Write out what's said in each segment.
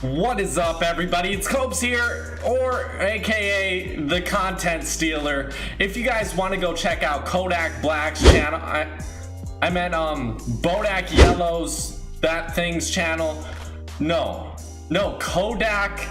What is up, everybody? It's Copes here, or aka the Content Stealer. If you guys want to go check out Kodak Black's channel, I meant Bodak Yellow's That Thing's channel. No, Kodak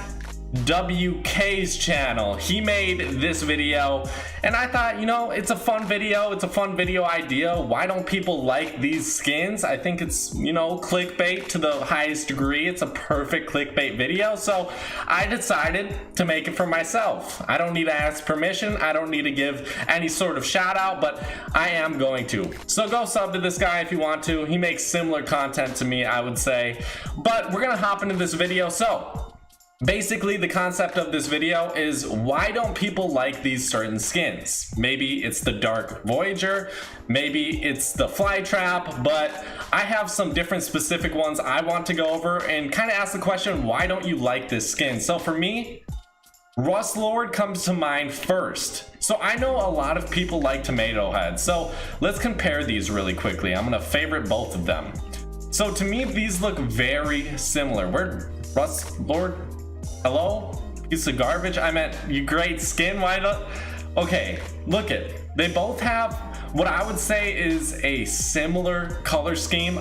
WK's channel. He made this video, and I thought, it's a fun video. It's a fun video idea. Why don't people like these skins? I think it's, clickbait to the highest degree. It's a perfect clickbait video. So I decided to make it for myself. I don't need to ask permission. I don't need to give any sort of shout out, but I am going to. So go sub to this guy if you want to. He makes similar content to me, I would say. But we're gonna hop into this video. So basically, the concept of this video is, why don't people like these certain skins? Maybe it's the Dark Voyager, maybe it's the Flytrap, but I have some different specific ones I want to go over and kind of ask the question, why don't you like this skin? So for me, Rust Lord comes to mind first. So I know a lot of people like Tomato Head, so let's compare these really quickly. I'm gonna favorite both of them. So to me, these look very similar. Where Rust Lord? Hello? Piece of garbage? I meant, you great skin, why not? Okay, look it. They both have what I would say is a similar color scheme,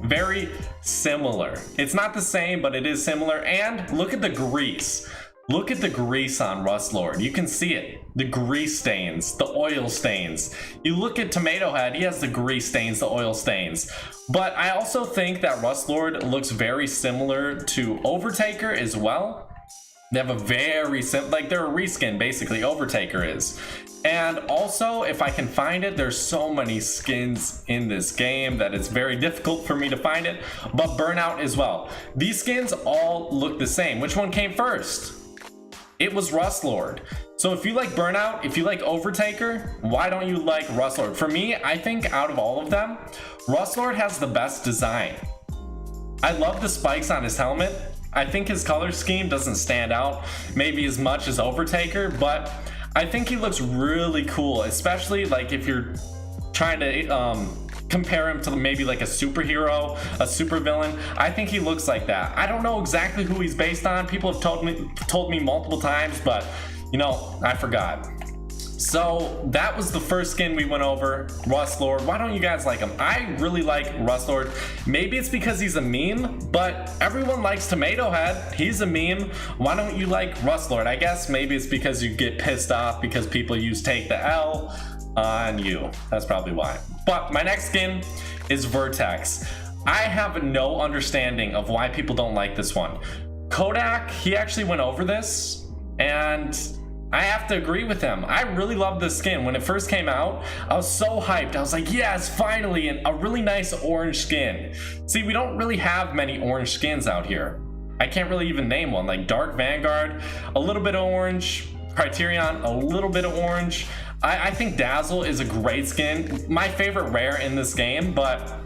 very similar. It's not the same, but it is similar. And look at the grease. Look at the grease on Rust Lord. You can see it. The grease stains, the oil stains. You look at Tomato Head, he has the grease stains, the oil stains. But I also think that Rust Lord looks very similar to Overtaker as well. They have a very they're a reskin, basically, Overtaker is. And also, if I can find it, there's so many skins in this game that it's very difficult for me to find it, but Burnout as well. These skins all look the same. Which one came first? It was Rust Lord. So if you like Burnout, if you like Overtaker, why don't you like Rust Lord? For me, I think out of all of them, Rust Lord has the best design. I love the spikes on his helmet. I think his color scheme doesn't stand out maybe as much as Overtaker, but I think he looks really cool, especially like if you're trying to compare him to maybe like a superhero, a supervillain. I think he looks like that. I don't know exactly who he's based on. People have told me multiple times, but I forgot. So that was the first skin we went over, Rust Lord. Why don't you guys like him? I really like Rust Lord. Maybe it's because he's a meme, but everyone likes Tomato Head. He's a meme. Why don't you like Rust Lord? I guess maybe it's because you get pissed off because people use Take the L on you. That's probably why. But my next skin is Vertex. I have no understanding of why people don't like this one. Kodak, he actually went over this, and I have to agree with him. I really love this skin. When it first came out, I was so hyped. I was like, yes, finally, a really nice orange skin. See, we don't really have many orange skins out here. I can't really even name one. Like Dark Vanguard, a little bit of orange. Criterion, a little bit of orange. I think Dazzle is a great skin. My favorite rare in this game, but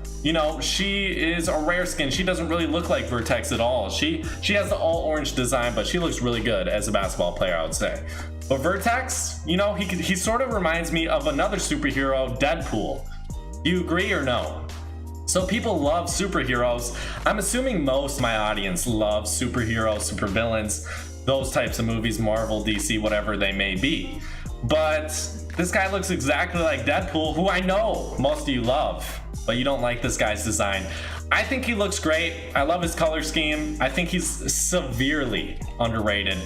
she is a rare skin. She doesn't really look like Vertex at all. She has the all orange design, but she looks really good as a basketball player, I would say. But Vertex, he sort of reminds me of another superhero, Deadpool. Do you agree or no? So people love superheroes. I'm assuming most of my audience loves superheroes, supervillains, those types of movies, Marvel, DC, whatever they may be. But this guy looks exactly like Deadpool, who I know most of you love, but you don't like this guy's design. I think he looks great. I love his color scheme. I think he's severely underrated.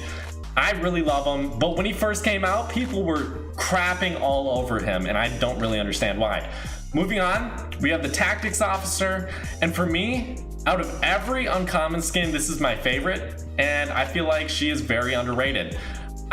I really love him, but when he first came out, people were crapping all over him, and I don't really understand why. Moving on, we have the Tactics Officer, and for me, out of every uncommon skin, this is my favorite, and I feel like she is very underrated.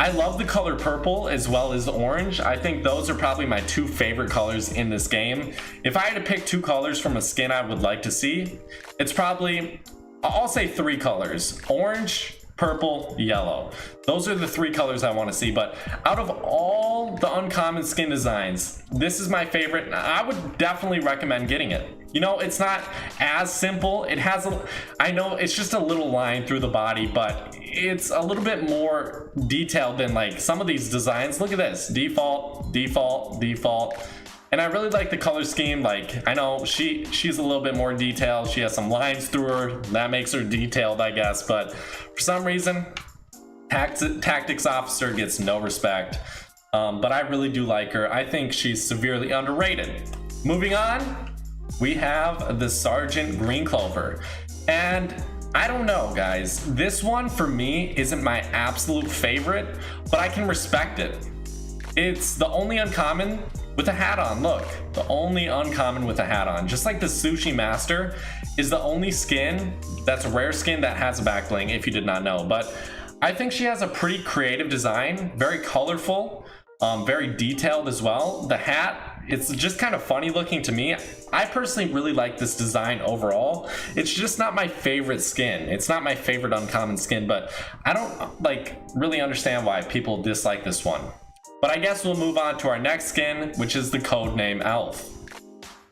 I love the color purple as well as orange. I think those are probably my two favorite colors in this game. If I had to pick two colors from a skin I would like to see, it's probably, I'll say three colors: orange, purple, yellow. Those are the three colors I want to see. But out of all the uncommon skin designs, this is my favorite. I would definitely recommend getting it. It's not as simple. I know it's just a little line through the body, but it's a little bit more detailed than like some of these designs. Look at this: default, default, default. And I really like the color scheme. Like, I know she's a little bit more detailed. She has some lines through her. That makes her detailed, I guess. But for some reason, Tactics Officer gets no respect. But I really do like her. I think she's severely underrated. Moving on, we have the Sergeant Green Clover. And I don't know, guys. This one, for me, isn't my absolute favorite, but I can respect it. It's the only uncommon with a hat on. Look, the only uncommon with a hat on. Just like the Sushi Master is the only skin that's a rare skin that has a back bling, if you did not know. But I think she has a pretty creative design, very colorful, very detailed as well. The hat, it's just kind of funny looking to me. I personally really like this design overall. It's just not my favorite skin. It's not my favorite uncommon skin, but I don't like really understand why people dislike this one. But I guess we'll move on to our next skin, which is the Codename Elf.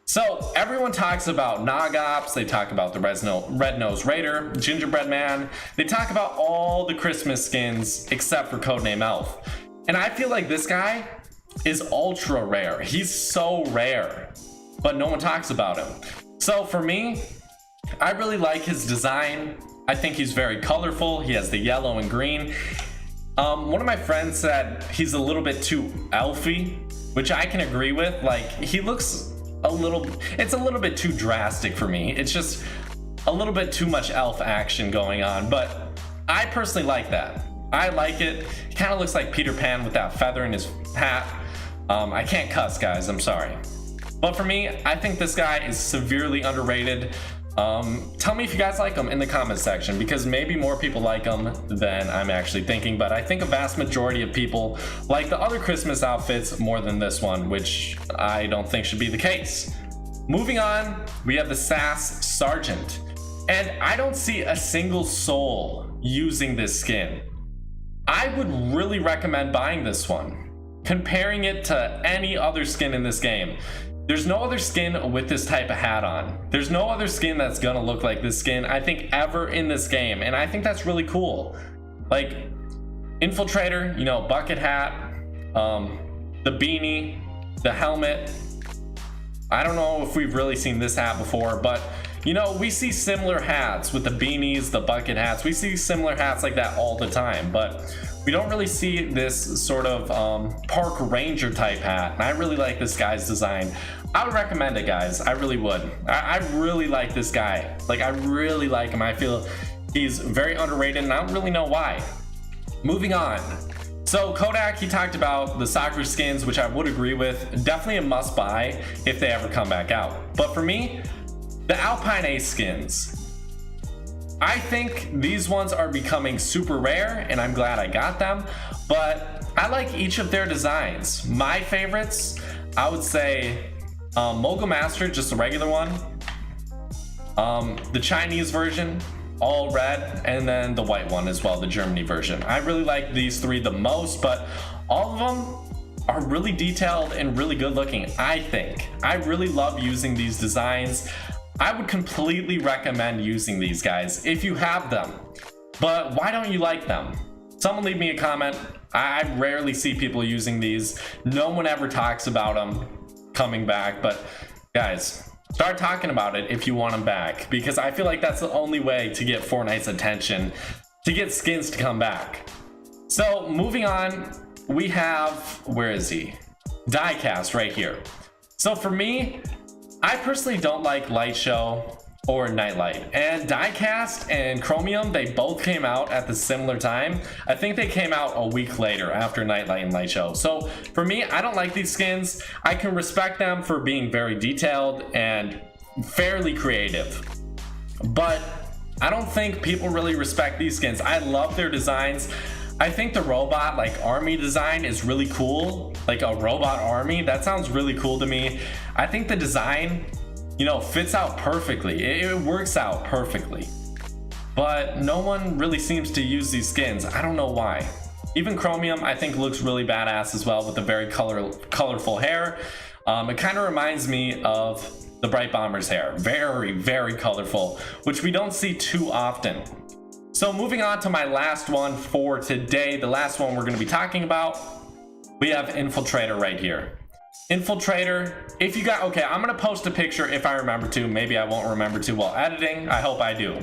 So everyone talks about Nogops, they talk about the Red-Nosed Raider, Gingerbread Man, they talk about all the Christmas skins except for Codename Elf. And I feel like this guy is ultra rare. He's so rare, but no one talks about him. So for me, I really like his design. I think he's very colorful. He has the yellow and green. One of my friends said he's a little bit too elfy, which I can agree with. Like, he looks it's a little bit too drastic for me. It's just a little bit too much elf action going on, but I personally like that. I like it. He kind of looks like Peter Pan with that feather in his hat. I can't cuss, guys, I'm sorry. But for me, I think this guy is severely underrated. Tell me if you guys like him in the comments section, because maybe more people like him than I'm actually thinking, but I think a vast majority of people like the other Christmas outfits more than this one, which I don't think should be the case. Moving on, we have the Sass Sergeant, and I don't see a single soul using this skin. I would really recommend buying this one. Comparing it to any other skin in this game, there's no other skin with this type of hat on. There's no other skin that's gonna look like this skin, I think, ever in this game. And I think that's really cool. Like, Infiltrator, you know, bucket hat, the beanie, the helmet. I don't know if we've really seen this hat before, but you know, we see similar hats with the beanies, the bucket hats. We see similar hats like that all the time, but we don't really see this sort of park ranger type hat. And I really like this guy's design. I would recommend it, guys. I really would. I really like this guy. Like, I really like him. I feel he's very underrated, and I don't really know why. Moving on. So Kodak, he talked about the soccer skins, which I would agree with. Definitely a must buy if they ever come back out. But for me, the Alpine Ace skins, I think these ones are becoming super rare, and I'm glad I got them, but I like each of their designs. My favorites, I would say Mogul Master, just a regular one, the Chinese version, all red, and then the white one as well, the Germany version. I really like these three the most, but all of them are really detailed and really good looking, I think. I really love using these designs. I would completely recommend using these guys if you have them. But why don't you like them? Someone leave me a comment. I rarely see people using these. No one ever talks about them coming back, but guys, start talking about it if you want them back, because I feel like that's the only way to get Fortnite's attention, to get skins to come back. So moving on, we have, where is he? Diecast right here. So for me, I personally don't like Light Show or Nightlight, and Diecast and Chromium, they both came out at the similar time. I think they came out a week later after Nightlight and Light Show. So for me, I don't like these skins. I can respect them for being very detailed and fairly creative, but I don't think people really respect these skins. I love their designs. I think the robot, like, army design is really cool. Like a robot army, that sounds really cool to me. I think the design, you know, fits out perfectly. It works out perfectly. But no one really seems to use these skins. I don't know why. Even Chromium, I think, looks really badass as well with the very colorful hair. It kind of reminds me of the Bright Bomber's hair. Very, very colorful, which we don't see too often. So moving on to my last one for today, the last one we're going to be talking about, we have Infiltrator right here. Infiltrator, if you got, okay, I'm gonna post a picture if I remember to. Maybe I won't remember to while editing. I hope I do.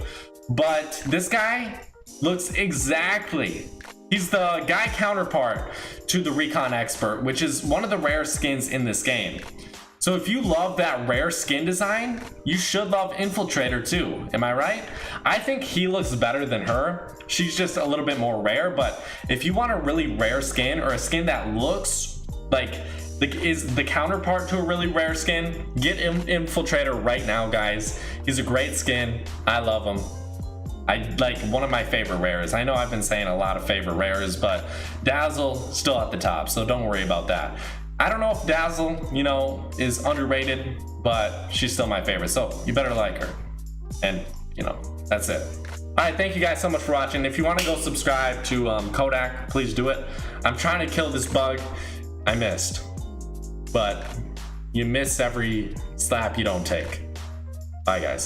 But this guy looks exactly, he's the guy counterpart to the Recon Expert, which is one of the rare skins in this game. So if you love that rare skin design, you should love Infiltrator too. Am I right? I think he looks better than her. She's just a little bit more rare, but if you want a really rare skin or a skin that looks like is the counterpart to a really rare skin, get Infiltrator right now, guys. He's a great skin. I love him. I like one of my favorite rares. I know I've been saying a lot of favorite rares, but Dazzle still at the top, so don't worry about that. I don't know if Dazzle, you know, is underrated, but she's still my favorite, so you better like her. And, you know, that's it. All right, thank you guys so much for watching. If you want to go subscribe to Kodak, please do it. I'm trying to kill this bug. I missed. But you miss every slap you don't take. Bye, guys.